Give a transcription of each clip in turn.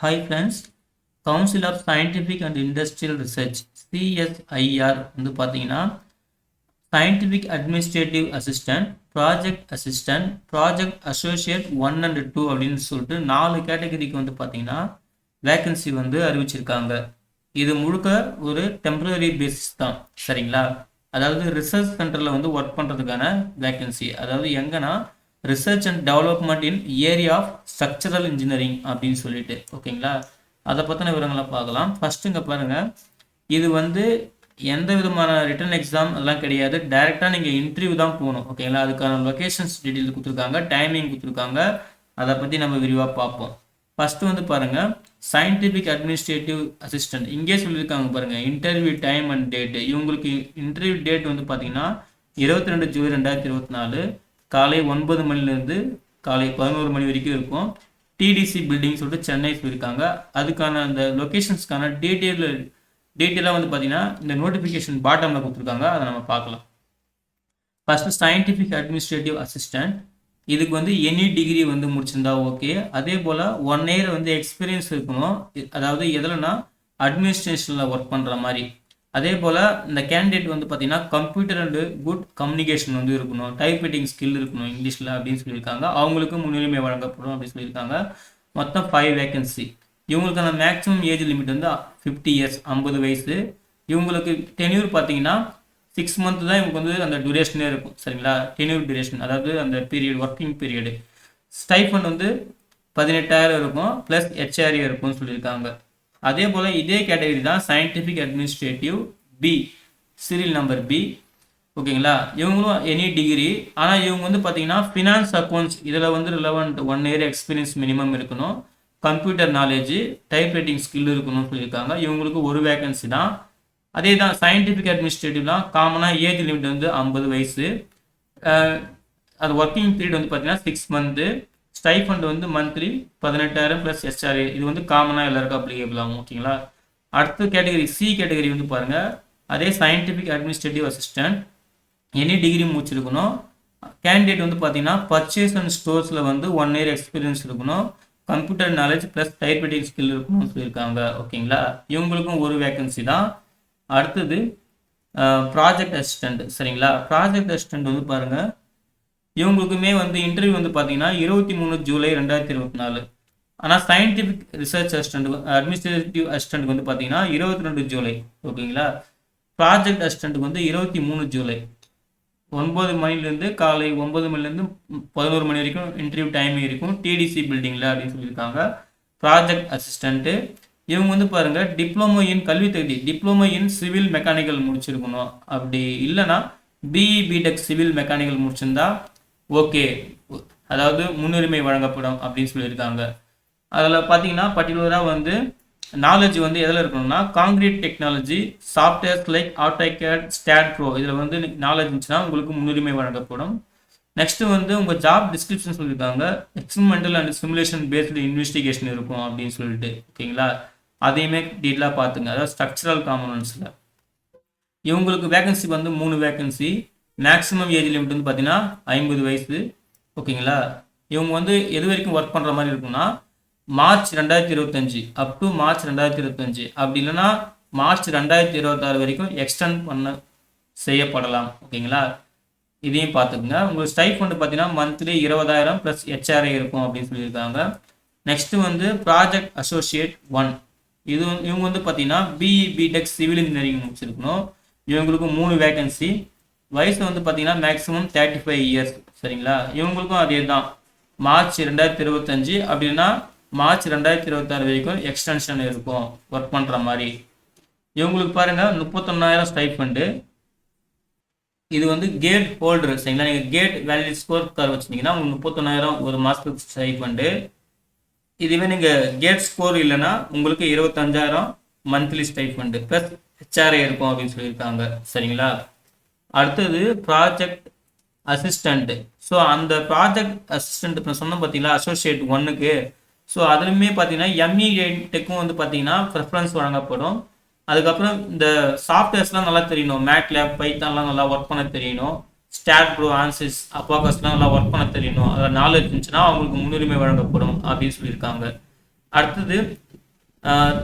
Hi friends, Council of Scientific and Industrial Research CSIR வந்து பார்த்தீங்கன்னா Scientific Administrative Assistant, Project Assistant, Project Associate 1 and 2 அப்படின்னு சொல்லிட்டு 4 கேட்டகரிக்கு வந்து பார்த்தீங்கன்னா வேக்கன்சி வந்து அறிவிச்சிருக்காங்க. இது முழுக்க ஒரு டெம்பரரி பேசிஸ் தான், சரிங்களா? அதாவது ரிசர்ச் சென்டரில் வந்து ஒர்க் பண்ணுறதுக்கான வேக்கன்சி. அதாவது எங்கன்னா research and development in area of structural engineering அப்படின்னு சொல்லிட்டு, ஓகேங்களா? அதை பற்றின விவரங்களை பார்க்கலாம். ஃபர்ஸ்ட் இங்கே பாருங்கள், இது வந்து எந்த விதமான ரிட்டன் எக்ஸாம் எல்லாம் கிடையாது. டைரெக்டாக நீங்கள் இன்டர்வியூ தான் போகணும், ஓகேங்களா? அதுக்கான லொக்கேஷன்ஸ் டீட்டெயில் கொடுத்துருக்காங்க, டைமிங் கொடுத்துருக்காங்க. அதை பற்றி நம்ம விரிவாக பார்ப்போம். ஃபஸ்ட்டு வந்து பாருங்கள், சயின்டிஃபிக் அட்மினிஸ்ட்ரேட்டிவ் அசிஸ்டன்ட். இங்கே சொல்லியிருக்காங்க பாருங்கள், இன்டர்வியூ டைம் அண்ட் டேட்டு. இவங்களுக்கு இன்டர்வியூ டேட் வந்து பார்த்தீங்கன்னா 22 ஜூலை 2024 காலை 9 மணிலேருந்து காலை 11 மணி வரைக்கும் இருக்கும். டிடிசி பில்டிங் சொல்லிட்டு சென்னை சொல்லியிருக்காங்க. அதுக்கான அந்த லொக்கேஷன்ஸ்க்கான டீட்டெயிலாக வந்து பார்த்தீங்கன்னா இந்த நோட்டிஃபிகேஷன் பாட்டமில் கொடுத்துருக்காங்க, அதை நம்ம பார்க்கலாம். First scientific administrative assistant. இதுக்கு வந்து எனி டிகிரி வந்து முடிச்சிருந்தா ஓகே. அதே போல் 1 இயர் வந்து எக்ஸ்பீரியன்ஸ் இருக்கணும். அதாவது எதுலனா அட்மினிஸ்ட்ரேஷனில் ஒர்க் பண்ணுற மாதிரி. அதே போல் இந்த கேண்டிடேட் வந்து பார்த்தீங்கன்னா கம்ப்யூட்டர் அண்டு குட் கம்யூனிகேஷன் வந்து இருக்கணும், டைப் ரைட்டிங் ஸ்கில் இருக்கணும் இங்கிலீஷில் அப்படின்னு சொல்லியிருக்காங்க. அவங்களுக்கு முன்னுரிமை வழங்கப்படும் அப்படின்னு சொல்லியிருக்காங்க. மொத்தம் 5 வேக்கன்சி. இவங்களுக்கான மேக்ஸிமம் ஏஜ் லிமிட் வந்து 50 இயர்ஸ், 50 வயசு. இவங்களுக்கு டென்யூர் பார்த்தீங்கன்னா 6 மந்த் தான் இவங்களுக்கு வந்து அந்த டியூரேஷனே இருக்கும், சரிங்களா? டென்யூர் டியூரேஷன், அதாவது அந்த பீரியட், ஒர்க்கிங் பீரியடு. ஸ்டைஃபண்ட் வந்து 18,000 இருக்கும், ப்ளஸ் ஹெச்ஆர்ஏ இருக்கும்னு சொல்லியிருக்காங்க. அதே போல் இதே கேட்டகரி தான் scientific administrative B, serial number B, ஓகேங்களா? இவங்களும் எனி டிகிரி. ஆனால் இவங்க வந்து பார்த்தீங்கன்னா ஃபினான்ஸ் அக்கௌண்ட்ஸ் இதில் வந்து ரிலவெண்ட் 1 இயர் எக்ஸ்பீரியன்ஸ் மினிமம் இருக்கணும், computer knowledge, type writing skill இருக்கணும்னு சொல்லியிருக்காங்க. இவங்களுக்கு ஒரு வேக்கன்சி தான். அதே தான் சயின்டிஃபிக் அட்மினிஸ்ட்ரேட்டிவ்லாம் காமனாக ஏஜ் லிமிட் வந்து 50 வயசு. அது ஒர்க்கிங் பீரியட் வந்து பார்த்தீங்கன்னா 6 மந்த்து. ஸ்டைஃபண்ட் வந்து மந்த்லி 18,000 ப்ளஸ் ஹெச்ஆர்ஏ. இது வந்து காமனாக எல்லாருக்கும் அப்ளிகேபிள் ஆகும், ஓகேங்களா? அடுத்த கேட்டகரி சி கேட்டகரி வந்து பாருங்கள், அதே scientific administrative assistant, any degree முடிச்சிருக்கணும். கேண்டிடேட் வந்து பார்த்தீங்கன்னா பர்ச்சேஸ் அண்ட் ஸ்டோர்ஸில் வந்து 1 இயர் எக்ஸ்பீரியன்ஸ் இருக்கணும், computer knowledge plus type writing skill இருக்கணும்னு சொல்லியிருக்காங்க, ஓகேங்களா? இவங்களுக்கும் ஒரு வேக்கன்சி தான். அடுத்தது ப்ராஜெக்ட் அசிஸ்டண்ட், சரிங்களா? ப்ராஜெக்ட் அசிஸ்டண்ட் வந்து பாருங்கள், இவங்களுக்குமே வந்து இன்டர்வியூ வந்து பார்த்தீங்கன்னா 23 ஜூலை 2024. ஆனால் சயின்டிஃபிக் ரிசர்ச் அசிஸ்டண்ட், அட்மினிஸ்ட்ரேட்டிவ் அசிஸ்டண்ட்டுக்கு வந்து பார்த்தீங்கன்னா 22 ஜூலை, ஓகேங்களா? ப்ராஜெக்ட் அசிஸ்டண்ட்டுக்கு வந்து 23 ஜூலை 9 மணிலேருந்து காலை 9 மணிலேருந்து 11 மணி வரைக்கும் இன்டர்வியூ டைம் இருக்கும், டிடிசி பில்டிங்கில் அப்படின்னு சொல்லியிருக்காங்க. ப்ராஜெக்ட் அசிஸ்டண்ட்டு இவங்க வந்து பாருங்கள் டிப்ளமோ இன் கல்வி தகுதி, டிப்ளமோ இன் சிவில் மெக்கானிக்கல் முடிச்சிருக்கணும். அப்படி இல்லைனா பிஇ பிடெக் சிவில் மெக்கானிக்கல் முடிச்சிருந்தா ஓகே, அதாவது முன்னுரிமை வழங்கப்படும் அப்படின்னு சொல்லியிருக்காங்க. அதில் பார்த்தீங்கன்னா பர்டிகுலராக வந்து நாலேஜ் வந்து எதில் இருக்கணும்னா concrete technology, softwares like AutoCAD, start bro, இதில் வந்து நாலேஜ் இருந்துச்சுன்னா உங்களுக்கு முன்னுரிமை வழங்கப்படும். நெக்ஸ்ட்டு வந்து உங்கள் ஜாப் டிஸ்கிரிப்ஷன் சொல்லியிருக்காங்க, experimental and simulation based investigation இருக்கும் அப்படின்னு சொல்லிட்டு, ஓகேங்களா? அதையுமே டீட்டெயிலாக பார்த்துங்க. அதாவது ஸ்ட்ரக்சரல் காம்பனன்ட்ஸில் இவங்களுக்கு வேகன்சி வந்து 3 வேகன்சி. மேக்ஸிமம் ஏஜ் லிமிட் வந்து பார்த்தீங்கன்னா 50 வயசு, ஓகேங்களா? இவங்க வந்து எது வரைக்கும் ஒர்க் பண்ணுற மாதிரி இருக்குன்னா மார்ச் 2025 அப் டு மார்ச் 2025, அப்படி இல்லைன்னா மார்ச் 2026 வரைக்கும் எக்ஸ்டெண்ட் செய்யப்படலாம், ஓகேங்களா? இதையும் பார்த்துக்குங்க. உங்களுக்கு ஸ்டைஃபண்ட் பார்த்தீங்கன்னா மந்த்லி 20,000 ப்ளஸ் ஹெச்ஆர்ஏ இருக்கும் அப்படின்னு சொல்லியிருக்காங்க. நெக்ஸ்ட்டு வந்து ப்ராஜெக்ட் அசோசியேட் 1, இவங்க வந்து பார்த்தீங்கன்னா பிஇ பிடெக் சிவில் இன்ஜினியரிங் முடிச்சிருக்கணும். இவங்களுக்கு 3 வேகன்சி. வயசு வந்து பார்த்தீங்கன்னா மேக்ஸிமம் 35 இயர்ஸ், சரிங்களா? இவங்களுக்கும் அதே தான், மார்ச் 2025 அப்படின்னா மார்ச் 2026 வரைக்கும் எக்ஸ்டென்ஷன் இருக்கும் ஒர்க் பண்ணுற மாதிரி. இவங்களுக்கு பாருங்கள் 31,000 ஸ்டைஃபண்டு. இது வந்து கேட் ஹோல்டர், சரிங்களா? நீங்கள் கேட் வேலிட் ஸ்கோர் கார் வச்சுருந்தீங்கன்னா உங்களுக்கு 31,000 ஒரு மாதத்துக்கு ஸ்டைஃபண்டு. இதுவே நீங்கள் கேட் ஸ்கோர் இல்லைன்னா உங்களுக்கு 25,000 மந்த்லி ஸ்டைஃபண்டு ப்ளஸ் ஹெச்ஆர்ஏ இருக்கும் அப்படின்னு சொல்லியிருக்காங்க, சரிங்களா? அடுத்தது ப்ராஜெக்ட் அசிஸ்டண்ட்டு. ஸோ அந்த ப்ராஜெக்ட் அசிஸ்டண்ட் இப்போ சொன்னோம் பார்த்தீங்களா அசோசியேட் 1க்கு. ஸோ அதுலேயுமே பார்த்தீங்கன்னா எம்இ டெக்கும் வந்து பார்த்தீங்கன்னா ப்ரெஃபரன்ஸ் வழங்கப்படும். அதுக்கப்புறம் இந்த சாஃப்ட்வேர்ஸ்லாம் நல்லா தெரியணும், மேட்லேப், பைத்தான்லாம் நல்லா ஒர்க் பண்ண தெரியணும், ஸ்டாட் ப்ரோ, ஆன்சிஸ், அப்பாகஸ்லாம் நல்லா ஒர்க் பண்ண தெரியணும். அதில் நாலேஜ் இருந்துச்சுன்னா அவங்களுக்கு முன்னுரிமை வழங்கப்படும் அப்படின்னு சொல்லியிருக்காங்க. அடுத்தது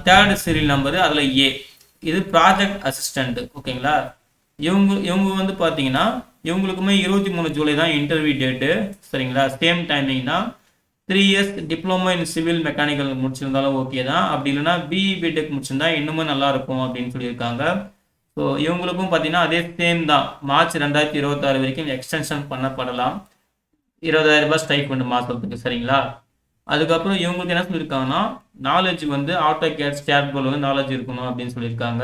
தேர்டு சீரியல் நம்பரு அதில் ஏ, இது ப்ராஜெக்ட் அசிஸ்டண்ட். ஓகேங்களா. இவங்க வந்து பார்த்தீங்கன்னா இவங்களுக்குமே 23 ஜூலை தான் இன்டர்வியூ டேட்டு. சரிங்களா. சேம் டைமிங் தான். 3 years diploma in civil mechanical முடிச்சிருந்தாலும் ஓகே தான். அப்படி இல்லைன்னா பிஇ பிடெக் முடிச்சிருந்தா இன்னுமே நல்லா இருக்கும் அப்படின்னு சொல்லியிருக்காங்க. ஸோ இவங்களுக்கும் பார்த்தீங்கன்னா அதே சேம் தான். மார்ச் 2026 வரைக்கும் எக்ஸ்டென்ஷன் பண்ணப்படலாம். 20,000 ரூபாய் ஸ்டைஃபண்ட் மாதத்துக்கு. சரிங்களா. அதுக்கப்புறம் இவங்களுக்கு என்ன சொல்லியிருக்காங்கன்னா நாலேஜ் வந்து ஆட்டோ கேட் ஸ்டாட் போல் வந்து நாலேஜ் இருக்கணும் அப்படின்னு சொல்லியிருக்காங்க.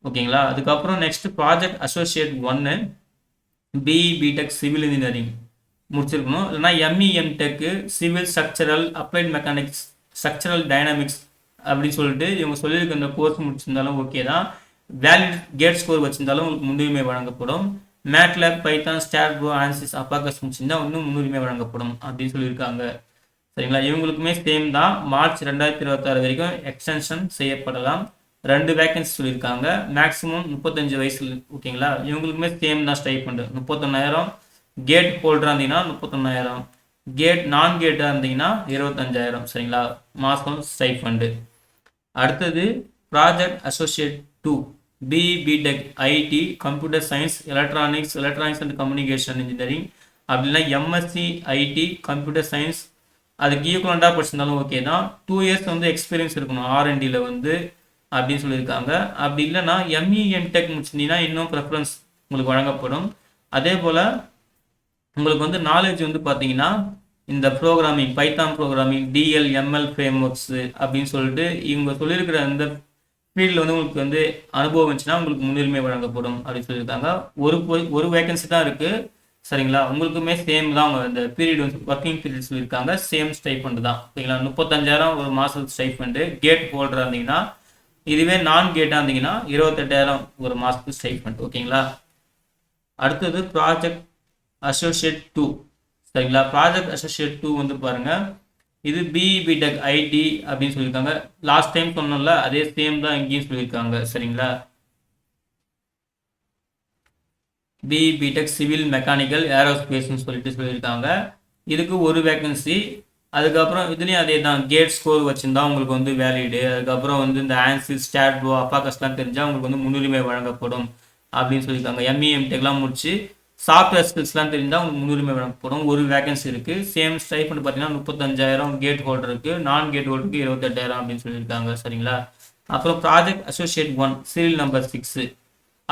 ஓகேங்களா. அதுக்கப்புறம் next project associate 1 BE BTech civil engineering முடிச்சிருக்கணும். இல்லைனா ME MTech civil structural applied mechanics structural dynamics அப்படின்னு சொல்லிட்டு இவங்க சொல்லியிருக்க இந்த கோர்ஸ் முடிச்சிருந்தாலும் ஓகே தான். வேலிட் கேட் ஸ்கோர் வச்சிருந்தாலும் உங்களுக்கு முன்னுரிமை வழங்கப்படும். மேட்லேப் பைத்தான் ஸ்டாட்போ ஆன்சிஸ் அப்பாக்கஸ் முடிச்சிருந்தா இன்னும் முன்னுரிமை வழங்கப்படும் அப்படின்னு சொல்லியிருக்காங்க. சரிங்களா. இவங்களுக்குமே சேம் தான். மார்ச் 2026 வரைக்கும் எக்ஸ்டென்ஷன் செய்யப்படலாம். 2 வேகன்சி சொல்லியிருக்காங்க. மேக்ஸிமம் 35 வயசு. ஓகேங்களா. இவங்களுக்குமே சேம் தான் ஸ்டைபண்ட் 31,000. கேட் ஹோல்டராக இருந்தீங்கன்னா 31,000. கேட் நான் கேட்டாக இருந்தீங்கன்னா 25,000. சரிங்களா. மாதம் ஸ்டைபண்டு. அடுத்தது project associate 2 BE BTech IT computer science electronics and communication engineering அப்படின்னா எம்எஸ்சி ஐடி கம்ப்யூட்டர் சயின்ஸ் அதுக்கு ஈக்குவலண்டாக படிச்சிருந்தாலும் ஓகே தான். 2 இயர்ஸ் வந்து எக்ஸ்பீரியன்ஸ் இருக்கணும் ஆர்என்டியில் வந்து அப்படின்னு சொல்லியிருக்காங்க. அப்படி இல்லைன்னா எம்இ எம்டெக் முடிச்சிருந்தீங்கன்னா இன்னும் ப்ரெஃபரன்ஸ் உங்களுக்கு வழங்கப்படும். அதே போல் உங்களுக்கு வந்து நாலேஜ் வந்து பார்த்தீங்கன்னா இந்த programming Python programming DL ML frameworks அப்படின்னு சொல்லிட்டு இவங்க சொல்லியிருக்கிற அந்த ஃபீல்டில் வந்து உங்களுக்கு வந்து அனுபவம் இருந்துச்சுன்னா உங்களுக்கு முன்னுரிமை வழங்கப்படும் அப்படின்னு சொல்லியிருக்காங்க. ஒரு வேகன்சி தான் இருக்குது. சரிங்களா. உங்களுக்குமே சேம் தான். அவங்க இந்த பீரியட் வந்து ஒர்க்கிங் பீரியட் சொல்லியிருக்காங்க. சேம் ஸ்டைஃபண்ட் தான். ஓகேங்களா. 35,000 ஒரு மாதத்துக்கு ஸ்டைஃபண்டு. கேட் ஹோல்டராக இருந்தீங்கன்னா, இதுவே நான் கேட்டாக இருந்தீங்கன்னா 28,000 ஒரு மாதத்துக்கு ஸ்டைஃபண்ட். ஓகேங்களா. அடுத்தது ப்ராஜெக்ட் அசோசியேட் 2. சரிங்களா. ப்ராஜெக்ட் அசோசியேட் 2 வந்து பாருங்கள், இது பிஇ பிடெக் ஐடி அப்படின்னு சொல்லியிருக்காங்க. லாஸ்ட் டைம் சொன்னோம்ல அதே சேம் தான் இங்கேயும் சொல்லியிருக்காங்க. சரிங்களா. பிஇ பிடெக் சிவில் மெக்கானிக்கல் ஏரோஸ்பேஸ்ன்னு சொல்லியிருக்காங்க. இதுக்கு ஒரு வேகன்சி. அதுக்கப்புறம் இதுலேயும் அதே தான். கேட் ஸ்கோர் வச்சுருந்தா உங்களுக்கு வந்து வேலிடு. அதுக்கப்புறம் வந்து இந்த ஆன்சிஸ் ஸ்டாட்போ அப்பாக்கஸ்லாம் தெரிஞ்சால் உங்களுக்கு வந்து முன்னுரிமை வழங்கப்படும் அப்படின்னு சொல்லியிருக்காங்க. எம்இ எம்டெக்லாம் முடிச்சு சாஃப்ட்வேர் ஸ்கில்ஸ்லாம் தெரிஞ்சால் உங்களுக்கு முன்னுரிமை வழங்கப்படும். ஒரு வேகன்சி இருக்குது. சேம் ஸ்டைஃபண்ட் பார்த்தீங்கன்னா 35,000 கேட் ஹோல்டருக்கு. நான் கேட் ஹோல்டருக்கு 28,000 அப்படின்னு சொல்லியிருக்காங்க. சரிங்களா. அப்புறம் ப்ராஜெக்ட் அசோசியேட் 1 சீரியல் நம்பர் 6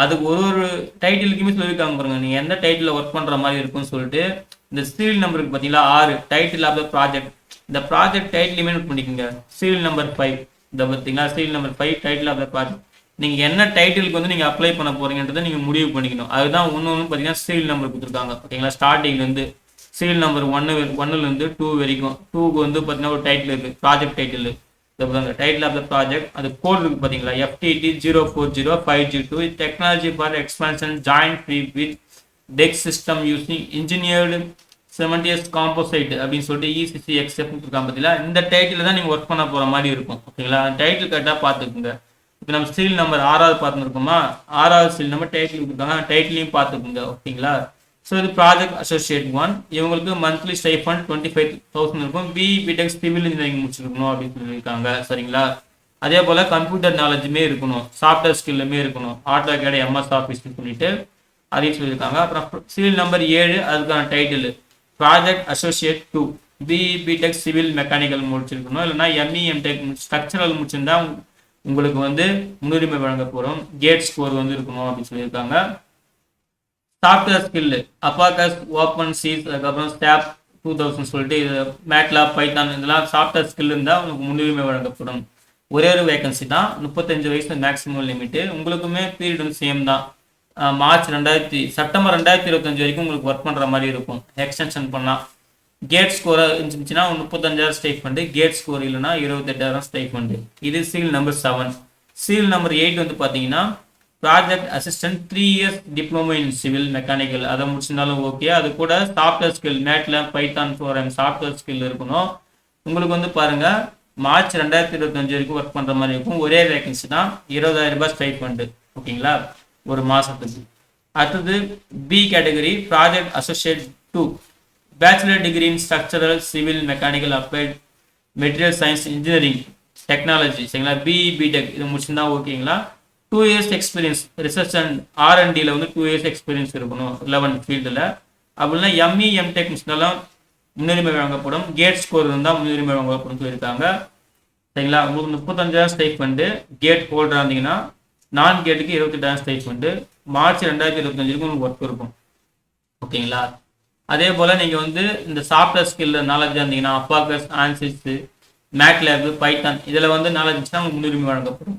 அதுக்கு ஒரு டைட்டிலுக்குமே சொல்லியிருக்காங்க பாருங்க. நீங்கள் எந்த டைட்டில் ஒர்க் பண்ணுற மாதிரி இருக்குன்னு சொல்லிட்டு இந்த சீரியல் நம்பருக்கு பார்த்தீங்களா 6 டைட்டில் ஆஃப் த ப்ராஜெக்ட். இந்த ப்ராஜெக்ட் டைட்டிலுமே நோட் பண்ணிக்கோங்க. சீரியல் நம்பர் 5 இந்த பார்த்தீங்களா serial number 5 title of the project. நீங்கள் என்ன டைட்டிலுக்கு வந்து நீங்கள் அப்ளை பண்ண போகிறீங்கன்றதை நீங்கள் முடிவு பண்ணிக்கணும். அதுதான் ஒன்று பார்த்தீங்கன்னா சீரியல் நம்பர் கொடுத்துருக்காங்க. ஓகேங்களா. ஸ்டார்டிங்லேருந்து சீரியல் நம்பர் 1லேருந்து 2 வரைக்கும். 2க்கு வந்து பார்த்தீங்கன்னா ஒரு டைட்டில் இருக்குது. Project title title of the project. அது கோட் இருக்கு பார்த்தீங்களா FTT 0405G2 technology for expansion joint free with deck system using engineered cementitious composite அப்படின்னு சொல்லிட்டு ECCXF இருக்காங்க பார்த்தீங்களா. இந்த டைட்டில் தான் நீங்கள் ஒர்க் பண்ண போகிற மாதிரி இருக்கும். ஓகேங்களா. டைட்டில் கரெக்டாக பார்த்துக்குங்க. இப்போ நம்ம சீரியல் நம்பர் 6வது பார்த்துருக்கோமா, 6வது சீரியல் நம்பர் டைட்டில் கொடுத்துருக்காங்க. டைட்டிலையும் பார்த்துக்குங்க. ஓகேங்களா. ஸோ இது ப்ராஜெக்ட் அசோசியேட் 1. இவங்களுக்கு மந்த்லி ஸ்டைஃபண்ட் 25,000 இருக்கும். பிஇ பிடெக் சிவில் இன்ஜினியரிங் முடிச்சிருக்கணும் அப்படின்னு சொல்லியிருக்காங்க. சரிங்களா. அதே போல் கம்ப்யூட்டர் நாலேஜுமே இருக்கணும். சாஃப்ட்வேர் ஸ்கில்லுமே இருக்கணும். ஆட்டோ கேட் MS ஆஃபீஸ்னு சொல்லிட்டு அதையும் சொல்லியிருக்காங்க. அப்புறம் சீரியல் நம்பர் 7 அதுக்கான title project associate 2 BE BTech civil mechanical முடிச்சிருக்கணும். இல்லைனா எம்இ எம்டெக் ஸ்ட்ரக்சரல் முடிச்சிருந்தா உங்களுக்கு வந்து முன்னுரிமை வழங்கப்படும். கேட் ஸ்கோர் வந்து இருக்கணும் அப்படின்னு சொல்லியிருக்காங்க. சாஃப்ட்வேர் ஸ்கில் அப்பாக்கஸ் ஓப்பன் சீஸ் அதுக்கப்புறம் ஸ்டாப் 2000 சொல்லிட்டு இது மேட்லாப் பைத்தான் இதெல்லாம் சாஃப்ட்வேர் ஸ்கில் இருந்தால் உங்களுக்கு முன்னுரிமை வழங்கப்படும். ஒரே ஒரு வேகன்சி தான். 35 வயசு மேக்ஸிமம் லிமிட்டு. உங்களுக்குமே பீரியட் வந்து சேம் தான். செப்டம்பர் 2025 வரைக்கும் உங்களுக்கு ஒர்க் பண்ணுற மாதிரி இருக்கும். எக்ஸ்டென்ஷன் பண்ணலாம். கேட் ஸ்கோர் இருந்துச்சுன்னா 35,000 ஸ்டைஃபண்டு. கேட் ஸ்கோர் இல்லைன்னா 28,000 ஸ்டைஃபண்டு. இது சீல் நம்பர் 7. சீல் நம்பர் 8 வந்து பார்த்தீங்கன்னா project assistant 3 years diploma in civil mechanical அதை முடிச்சிருந்தாலும் ஓகே. அது கூட software skill MATLAB Python program software skill இருக்கணும். உங்களுக்கு வந்து பாருங்கள் மார்ச் 2025 வரைக்கும் ஒர்க் பண்ணுற மாதிரி இருக்கும். ஒரே வேகன்சி தான். 20,000 ரூபாய் ஸ்டைஃபண்டு. ஓகேங்களா. ஒரு மாதத்துக்கு. அடுத்தது B category project associate 2 bachelor degree in structural civil mechanical applied material science engineering technology சரிங்களா, பிஇ பிடெக் இது முடிச்சிருந்தா ஓகேங்களா. 2 years எக்ஸ்பீரியன்ஸ் ரிசர்ச் அண்ட் R&Dல வந்து 2 years எக்ஸ்பீரியன்ஸ் இருக்கணும் 11 ஃபீல்டில். அப்படின்னா எம்இ எம்டெக் முடிச்சிருந்தாலும் முன்னுரிமை வழங்கப்படும். கேட் ஸ்கோர் இருந்தால் முன்னுரிமை வழங்கப்படும் சொல்லியிருக்காங்க சரிங்களா. உங்களுக்கு 35,000 ஸ்டைஃபண்டு. கேட் ஹோல்டராக இருந்தீங்கன்னா நான் கேட்டுக்கு 28,000 ஸ்டைஃபண்டு. மார்ச் 2025 உங்களுக்கு ஒர்க் இருக்கும் ஓகேங்களா. அதே போல் நீங்கள் வந்து இந்த சாஃப்ட்வேர் ஸ்கில்ல நாலேஜாக இருந்தீங்கன்னா அப்பாக்கஸ், ஆன்சிஸ், மேட்லேப், பைத்தான் இதில் வந்து நாலேஜ் இருந்துச்சுன்னா உங்களுக்கு முன்னுரிமை வழங்கப்படும்.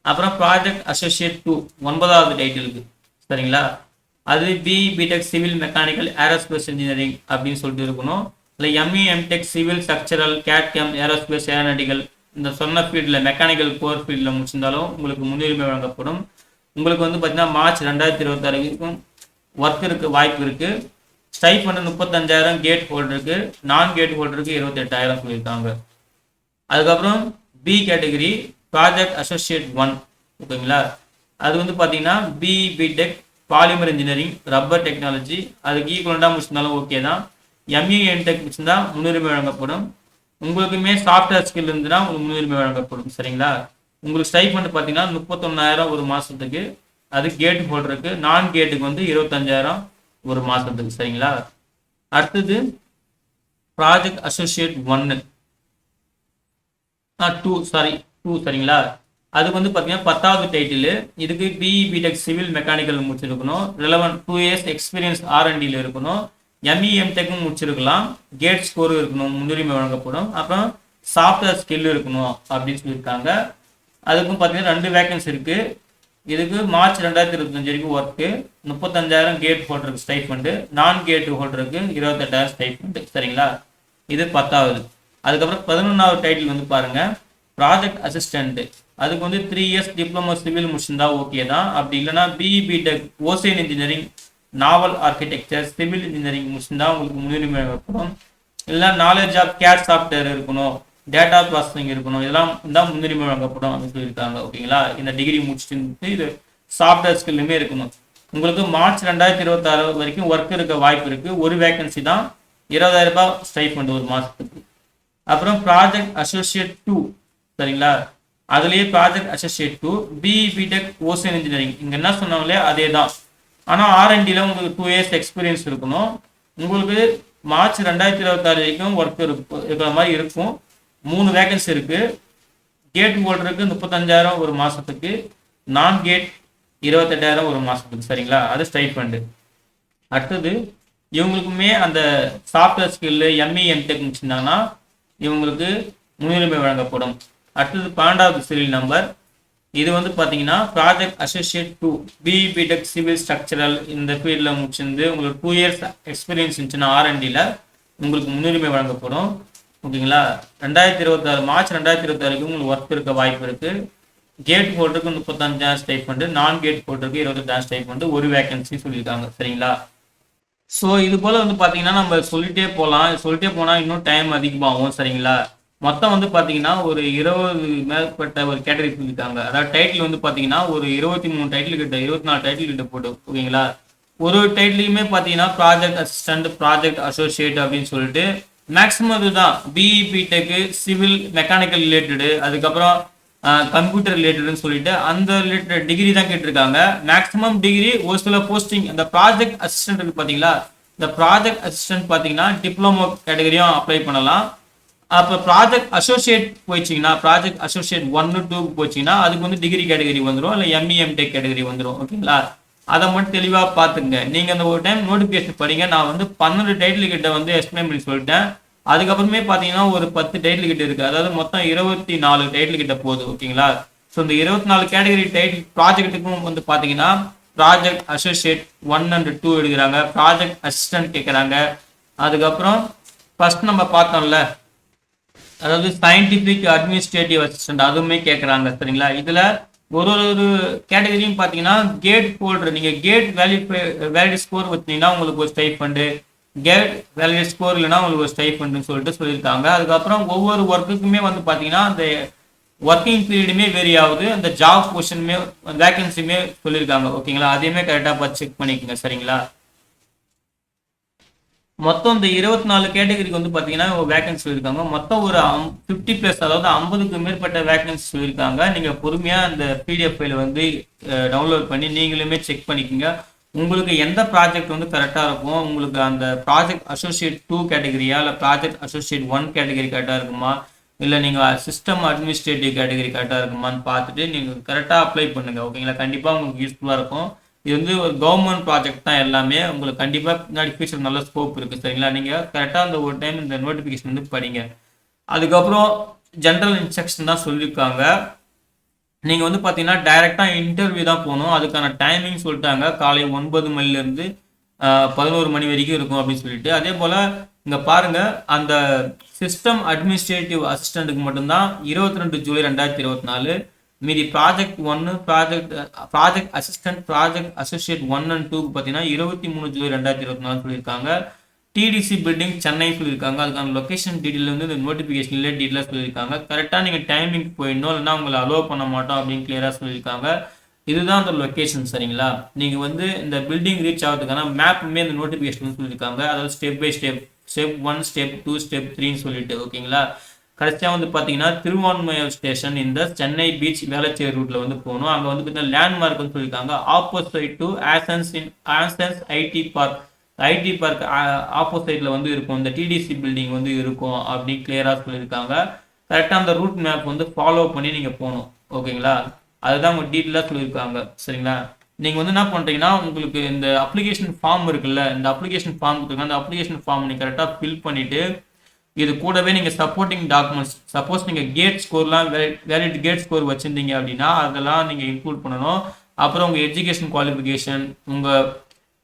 அப்புறம் ப்ராஜெக்ட் அசோசியேட் 2 9வது டைட்டிலுக்கு சரிங்களா. அது BE BTech civil mechanical aerospace engineering அப்படின்னு சொல்லிட்டு இருக்கணும். இல்லை ME MTech civil structural CAD CAM aerospace aeronautical இந்த சொன்ன ஃபீல்டில் மெக்கானிக்கல் கோர் ஃபீல்டில் முடிச்சிருந்தாலும் உங்களுக்கு முன்னுரிமை வழங்கப்படும். உங்களுக்கு வந்து பார்த்தீங்கன்னா மார்ச் 2026 வரைக்கும் ஒர்க் இருக்க வாய்ப்பு இருக்குது. ஸ்டைப் வந்து 35,000 கேட் ஹோல்டருக்கு, நான் கேட் ஹோல்டருக்கு 28,000 சொல்லியிருக்காங்க. அதுக்கப்புறம் பி கேட்டகரி ப்ராஜெக்ட் அசோசியேட் 1 ஓகேங்களா. அது வந்து பார்த்தீங்கன்னா BE BTech polymer engineering rubber technology அதுக்கு ஈக்குவலண்டாக முடிச்சிருந்தாலும் ஓகே தான். எம்இ எம்டெக் முடிச்சிருந்தா முன்னுரிமை வழங்கப்படும். உங்களுக்குமே சாஃப்ட்வேர் ஸ்கில் இருந்துன்னா உங்களுக்கு முன்னுரிமை வழங்கப்படும் சரிங்களா. உங்களுக்கு ஸ்டைப் வந்து பார்த்தீங்கன்னா 31,000 ஒரு மாதத்துக்கு, அது கேட் ஹோல்டருக்கு. நான் கேட்டுக்கு வந்து 25,000 ஒரு மாதத்துக்கு சரிங்களா. அடுத்தது ப்ராஜெக்ட் அசோசியேட் 1 2 சரிங்களா. அதுக்கு வந்து பார்த்தீங்கன்னா 10வது டைட்டில். இதுக்கு பிஇ பிடெக் சிவில் மெக்கானிக்கல் முடிச்சிருக்கணும். ரிலவெண்ட் 2 years எக்ஸ்பீரியன்ஸ் R&Dல இருக்கணும். எம்இ எம்டெக்கும் முடிச்சிருக்கலாம். கேட் ஸ்கோர் இருக்கணும், முன்னுரிமை வழங்கப்படும். அப்புறம் சாஃப்ட்வேர் ஸ்கில் இருக்கணும் அப்படின்னு சொல்லியிருக்காங்க. அதுக்கும் பார்த்தீங்கன்னா 2 வேகன்சி இருக்குது. இதுக்கு மார்ச் 2025 வரைக்கும் ஒர்க்கு. 35,000 கேட் ஹோல்டருக்கு ஸ்டைஃபண்டு, நான் கேட் ஹோல்டருக்கு 28,000 ஸ்டைஃபண்டு சரிங்களா. இது 10வது. அதுக்கப்புறம் 11வது டைட்டில் வந்து பாருங்கள் ப்ராஜெக்ட் அசிஸ்டண்ட்டு. அதுக்கு வந்து 3 years டிப்ளமோ சிவில் முடிச்சிருந்தா ஓகே தான். அப்படி இல்லைனா BE BTech ocean engineering naval architecture civil engineering முடிச்சிருந்தா உங்களுக்கு முன்னுரிமை வழங்கப்படும். இல்லைனா நாலேஜ் ஆஃப் கேட் சாஃப்ட்வேர் இருக்கணும், டேட்டா ப்ராசஸிங் இருக்கணும், இதெல்லாம் தான் முன்னுரிமை வழங்கப்படும் அப்படின்னு சொல்லியிருக்காங்க ஓகேங்களா. இந்த டிகிரி முடிச்சுட்டு இது சாஃப்ட்வேர் ஸ்கில்லுமே இருக்கணும். உங்களுக்கு மார்ச் 2026 வரைக்கும் ஒர்க் இருக்க வாய்ப்பு இருக்குது. ஒரு வேகன்சி தான், 20,000 ரூபாய் ஸ்டைஃபண்ட் ஒரு மாதத்துக்கு. அப்புறம் ப்ராஜெக்ட் அசோசியேட் 2 சரிங்களா. அதுலேயே project associate 2 BE BTech ocean engineering இங்கே என்ன சொன்னாங்களே அதே தான். ஆனால் R&Dல உங்களுக்கு 2 years எக்ஸ்பீரியன்ஸ் இருக்கணும். உங்களுக்கு மார்ச் 2026 வரைக்கும் ஒர்க் இருக்கிற மாதிரி இருக்கும். 3 வேகன்சி இருக்குது. கேட் ஹோல்டருக்கு 35,000 ஒரு மாதத்துக்கு, நான் கேட் 28,000 ஒரு மாதத்துக்கு சரிங்களா. அது ஸ்டைஃபண்டு. அடுத்தது இவங்களுக்குமே அந்த சாஃப்ட்வேர் ஸ்கில்லு எம்இ எம்டெக் முடிச்சிருந்தாங்கன்னா இவங்களுக்கு முன்னுரிமை வழங்கப்படும். அடுத்தது 12வது சீரியல் நம்பர். இது வந்து பார்த்தீங்கன்னா project associate 2 BE BTech civil structural இந்த ஃபீல்டில் முடிச்சிருந்து உங்களுக்கு 2 years எக்ஸ்பீரியன்ஸ் இருந்துச்சுன்னா R&Dல உங்களுக்கு முன்னுரிமை வழங்கப்படும் ஓகேங்களா. 2026 மார்ச் 2026 வரைக்கும் உங்களுக்கு ஒர்க் இருக்க வாய்ப்பு இருக்குது. கேட் ஹோல்டருக்கு 35,000 ஸ்டைஃபண்டு, நான் கேட் ஹோல்டருக்கு 28,000 ஸ்டைஃபண்டு, ஒரு வேகன்சி சொல்லியிருக்காங்க சரிங்களா. ஸோ இது போல் வந்து பார்த்தீங்கன்னா நம்ம சொல்லிட்டே போனால் இன்னும் டைம் அதிகமாகும் சரிங்களா. மொத்தம் வந்து பார்த்தீங்கன்னா ஒரு 20 மேற்பட்ட ஒரு கேட்டகரி சொல்லியிருக்காங்க. அதாவது டைட்டில் வந்து பார்த்தீங்கன்னா ஒரு 23 டைட்டில் கிட்ட 24 டைட்டில் கிட்ட போட்டு ஓகேங்களா. ஒரு டைட்டிலையுமே பார்த்தீங்கன்னா ப்ராஜெக்ட் அசிஸ்டன்ட், ப்ராஜெக்ட் அசோசியேட் அப்படின்னு சொல்லிட்டு மேக்ஸிமம் இதுதான். BE BTech civil mechanical related, அதுக்கப்புறம் கம்ப்யூட்டர் ரிலேட்டடுன்னு சொல்லிட்டு அந்த ரிலேட்டட் டிகிரி தான் கேட்டிருக்காங்க. மேக்ஸிமம் டிகிரி ஒரு சில போஸ்டிங் இந்த ப்ராஜெக்ட் அசிஸ்டன்ட் இருக்கு பார்த்தீங்களா. இந்த ப்ராஜெக்ட் அசிஸ்டன்ட் பார்த்தீங்கன்னா டிப்ளமோ கேட்டகரியும் அப்ளை பண்ணலாம். அப்போ ப்ராஜெக்ட் அசோசியேட் போயிடுச்சிங்கன்னா ப்ராஜெக்ட் அசோசியேட் 1 2 போயிடுச்சிங்கன்னா அதுக்கு வந்து டிகிரி கேட்டகரி வந்துடும், இல்லை எம்இ எம்டெக் கேட்டகரி வந்துடும் ஓகேங்களா. அதை மட்டும் தெளிவாக பார்த்துங்க. நீங்கள் அந்த ஒரு டைம் நோட்டிஃபிகேஷன் படிங்க. நான் வந்து 12 டைட்டில் கிட்ட வந்து எக்ஸ்பிளைன் பண்ணி சொல்லிட்டேன். அதுக்கப்புறமே பார்த்தீங்கன்னா ஒரு 10 டைட்டில் கிட்ட இருக்குது. அதாவது மொத்தம் 24 டைட்டில் கிட்ட போகுது ஓகேங்களா. ஸோ இந்த 24 கேட்டகரி டைட்டில் ப்ராஜெக்ட்டுக்கும் வந்து பார்த்தீங்கன்னா ப்ராஜெக்ட் அசோசியேட் 1 and 2 எடுக்கிறாங்க, ப்ராஜெக்ட் அசிஸ்டன்ட் கேட்குறாங்க. அதுக்கப்புறம் ஃபர்ஸ்ட் நம்ம பார்த்தோம்ல அதாவது சயின்டிஃபிக் அட்மினிஸ்ட்ரேட்டிவ் அசிஸ்டன்ட் அதுவுமே கேட்குறாங்க சரிங்களா. இதில் ஒரு கேட்டகரியும் பார்த்தீங்கன்னா கேட் ஹோல்டர், நீங்கள் கேட் வேலிட் ஸ்கோர் வச்சிங்கன்னா உங்களுக்கு ஒரு ஸ்டைஃபண்டு, கேட் வேலிட் ஸ்கோர் இல்லைனா உங்களுக்கு ஒரு ஸ்டைஃபண்டுன்னு சொல்லிட்டு சொல்லியிருக்காங்க. அதுக்கப்புறம் ஒவ்வொரு ஒர்க்குக்குமே வந்து பார்த்தீங்கன்னா அந்த ஒர்க்கிங் பீரியடுமே வேரி ஆகுது, அந்த ஜாப் பொசிஷனுமே வேகன்சியுமே சொல்லியிருக்காங்க ஓகேங்களா. அதையுமே கரெக்டாக பார்த்து செக் பண்ணிக்கோங்க சரிங்களா. மொத்தம் இந்த 24 கேட்டகரிக்கு வந்து பார்த்தீங்கன்னா வேகன்சி சொல்லியிருக்காங்க. மொத்தம் ஒரு 50 ப்ளஸ், அதாவது 50க்கு மேற்பட்ட வேகன்சி சொல்லியிருக்காங்க. நீங்கள் பொறுமையாக அந்த பிடிஎஃப் ஃபைலை வந்து டவுன்லோட் பண்ணி நீங்களுமே செக் பண்ணிக்கோங்க. உங்களுக்கு எந்த ப்ராஜெக்ட் வந்து கரெக்டாக இருக்கும், உங்களுக்கு அந்த ப்ராஜெக்ட் அசோசியேட் 2 கேட்டகரியா இல்லை ப்ராஜெக்ட் அசோசியேட் 1 கேட்டகரி கரெக்டாக இருக்குமா, இல்லை நீங்கள் சிஸ்டம் அட்மினிஸ்ட்ரேட்டிவ் கேட்டகரி கரெக்டாக இருக்குமான்னு பார்த்துட்டு நீங்கள் கரெக்டாக அப்ளை பண்ணுங்கள். ஓகேங்களா? கண்டிப்பாக உங்களுக்கு யூஸ்ஃபுல்லாக இருக்கும். இது வந்து ஒரு கவர்மெண்ட் ப்ராஜெக்ட் தான் எல்லாமே. உங்களுக்கு கண்டிப்பாக பின்னாடி ஃபியூச்சர் நல்ல ஸ்கோப் இருக்குது. சரிங்களா? நீங்கள் கரெக்டாக அந்த ஒரு டைம் இந்த நோட்டிஃபிகேஷன் வந்து படிங்க. அதுக்கப்புறம் ஜென்ரல் இன்ஸ்ட்ரக்ஷன் தான் சொல்லியிருக்காங்க. நீங்கள் வந்து பார்த்தீங்கன்னா டைரெக்டாக இன்டர்வியூ தான் போகணும். அதுக்கான டைமிங் சொல்லிட்டாங்க. காலை 9 மணிலேருந்து 11 மணி வரைக்கும் இருக்கும் அப்படின்னு சொல்லிட்டு. அதே போல் இங்கே பாருங்கள், அந்த சிஸ்டம் அட்மினிஸ்ட்ரேட்டிவ் அசிஸ்டண்ட்டுக்கு மட்டும்தான் 22 ஜூலை 2024. மீதி project 1, project assistant, project associate 1 and 2க்கு பார்த்தீங்கன்னா 23 ஜூலை 2024 சொல்லியிருக்காங்க. டிடிசி பில்டிங் சென்னை சொல்லியிருக்காங்க. அதுக்கான லொக்கேஷன் டீட்டெயில் வந்து இந்த நோட்டிஃபிகேஷன்லேயே டீட்டெயிலாக சொல்லியிருக்காங்க. கரெக்டாக நீங்கள் டைமிங் போயிடணும், இல்லைன்னா உங்களை அலோவ் பண்ண மாட்டோம் அப்படின்னு கிளியராக சொல்லியிருக்காங்க. இதுதான் அந்த லொக்கேஷன். சரிங்களா? நீங்கள் வந்து இந்த பில்டிங் ரீச் ஆகிறதுக்கான மேப்புமே இந்த நோட்டிஃபிகேஷன் சொல்லியிருக்காங்க. அதாவது step by step, step 1, step 2, step 3ன்னு சொல்லிட்டு. ஓகேங்களா? கடைசியாக வந்து பார்த்தீங்கன்னா திருவான்மையூர் ஸ்டேஷன் இந்த சென்னை பீச் வேளச்சேரி ரூட்டில் வந்து போகணும். அங்கே வந்து பார்த்தீங்கன்னா லேண்ட்மார்க் வந்து சொல்லியிருக்காங்க. Opposite to Ascendas IT park, IT park ஆப்போசிட்டில் வந்து இருக்கும், இந்த டிடிசி பில்டிங் வந்து இருக்கும் அப்படின்னு கிளியராக சொல்லியிருக்காங்க. கரெக்டாக அந்த ரூட் மேப் வந்து ஃபாலோ பண்ணி நீங்கள் போகணும். ஓகேங்களா? அதுதான் உங்கள் டீட்டெயிலாக சொல்லியிருக்காங்க. சரிங்களா? நீங்கள் வந்து என்ன பண்ணுறீங்கன்னா, உங்களுக்கு இந்த அப்ளிகேஷன் ஃபார்ம் இருக்குல்ல, இந்த அப்ளிகேஷன் ஃபார்ம் கொடுத்துருக்காங்க. அந்த அப்ளிகேஷன் ஃபார்ம் நீங்கள் கரெக்டாக ஃபில் பண்ணிவிட்டு இது கூடவே நீங்கள் சப்போர்ட்டிங் டாக்குமெண்ட்ஸ், சப்போஸ் நீங்கள் கேட் ஸ்கோர்லாம் வேலிட் கேட் ஸ்கோர் வச்சுருந்தீங்க அப்படின்னா அதெல்லாம் நீங்கள் இன்க்ளூட் பண்ணணும். அப்புறம் உங்கள் எஜுகேஷன் குவாலிஃபிகேஷன், உங்கள்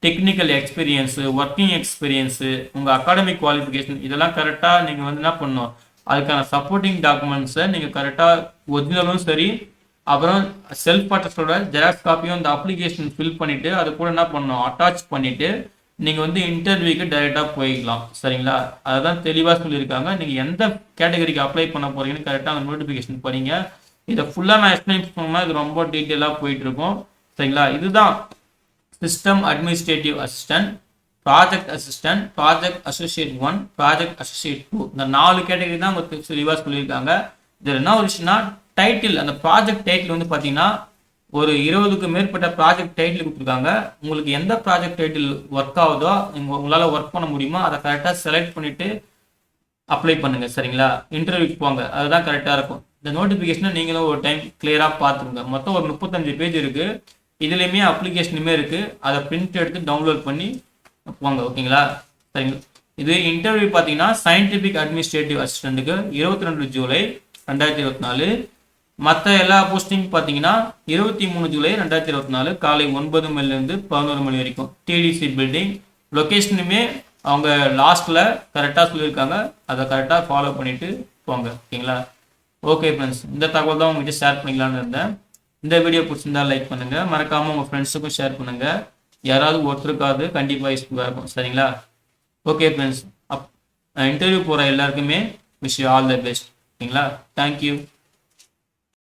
டெக்னிக்கல் எக்ஸ்பீரியன்ஸு, ஒர்க்கிங் எக்ஸ்பீரியன்ஸு, உங்கள் அகாடமிக் குவாலிஃபிகேஷன், இதெல்லாம் கரெக்டாக நீங்கள் வந்து என்ன பண்ணணும், அதுக்கான சப்போர்ட்டிங் டாக்குமெண்ட்ஸை நீங்கள் கரெக்டாக ஒரிஜினலும் சரி, அப்புறம் செல்ஃப் அட்டஸ்டோட ஜெராக்ஸ் காப்பியும் இந்த அப்ளிகேஷன் ஃபில் பண்ணிவிட்டு அது கூட என்ன பண்ணணும், அட்டாச் பண்ணிவிட்டு நீங்கள் வந்து இன்டர்வியூக்கு டைரெக்டாக போய்க்கலாம். சரிங்களா? அதுதான் தெளிவாக சொல்லியிருக்காங்க. நீங்கள் எந்த கேட்டகரிக்கு அப்ளை பண்ண போகிறீங்கன்னு கரெக்டாக அந்த நோட்டிஃபிகேஷன் படிங்க. இதை ஃபுல்லாக நான் எக்ஸ்பிளைன் பண்ணால் இது ரொம்ப டீட்டெயிலாக போயிட்டுருக்கும். சரிங்களா? இதுதான் system administrative assistant, project assistant, project associate 1, project associate 2, இந்த 4 கேட்டகரி தான் உங்களுக்கு தெளிவாக சொல்லியிருக்காங்க. இதில் என்ன ஒரு விஷயம்னா, டைட்டில், அந்த ப்ராஜெக்ட் டைட்டில் வந்து பார்த்தீங்கன்னா ஒரு 20க்கு மேற்பட்ட ப்ராஜெக்ட் டைட்டில் கொடுத்துருக்காங்க. உங்களுக்கு எந்த ப்ராஜெக்ட் டைட்டில் ஒர்க் ஆகுதோ, உங்களால் ஒர்க் பண்ண முடியுமோ அதை கரெக்டாக செலக்ட் பண்ணிவிட்டு அப்ளை பண்ணுங்கள். சரிங்களா? இன்டர்வியூக்கு போங்க, அதுதான் கரெக்டாக இருக்கும். இந்த நோட்டிஃபிகேஷனை நீங்களும் ஒரு டைம் கிளியராக பார்த்துருங்க. மொத்தம் ஒரு 35 பேஜ் இருக்குது. இதுலேயுமே அப்ளிகேஷனுமே இருக்குது. அதை பிரிண்ட் எடுத்து டவுன்லோட் பண்ணி போங்க. ஓகேங்களா? சரிங்களா? இது இன்டர்வியூ பார்த்தீங்கன்னா சயின்டிஃபிக் அட்மினிஸ்ட்ரேட்டிவ் அசிஸ்டண்ட்டுக்கு 22 ஜூலை 2024. மற்ற எல்லா போஸ்டிங் பார்த்தீங்கன்னா 23 ஜூலை 2024 காலை 9 மணிலேருந்து 11 மணி வரைக்கும். டிடிசி பில்டிங் லொக்கேஷனுமே அவங்க லாஸ்ட்டில் கரெக்டாக சொல்லியிருக்காங்க. அதை கரெக்டாக ஃபாலோ பண்ணிவிட்டு போங்க. ஓகேங்களா? ஓகே ஃப்ரெண்ட்ஸ், இந்த தகவல் தான் உங்கள்கிட்ட ஷேர் பண்ணிக்கலான்னு இருந்தேன். இந்த வீடியோ பிடிச்சிருந்தா லைக் பண்ணுங்கள், மறக்காமல் உங்கள் ஃப்ரெண்ட்ஸுக்கும் ஷேர் பண்ணுங்கள். யாராவது ஒருத்தருக்காவது கண்டிப்பாக யூஸ்ஃபுல்லாக இருக்கும். சரிங்களா? ஓகே ஃப்ரெண்ட்ஸ், இன்டர்வியூ போகிற எல்லாருக்குமே wish you all the best. ஓகேங்களா? தேங்க்யூ.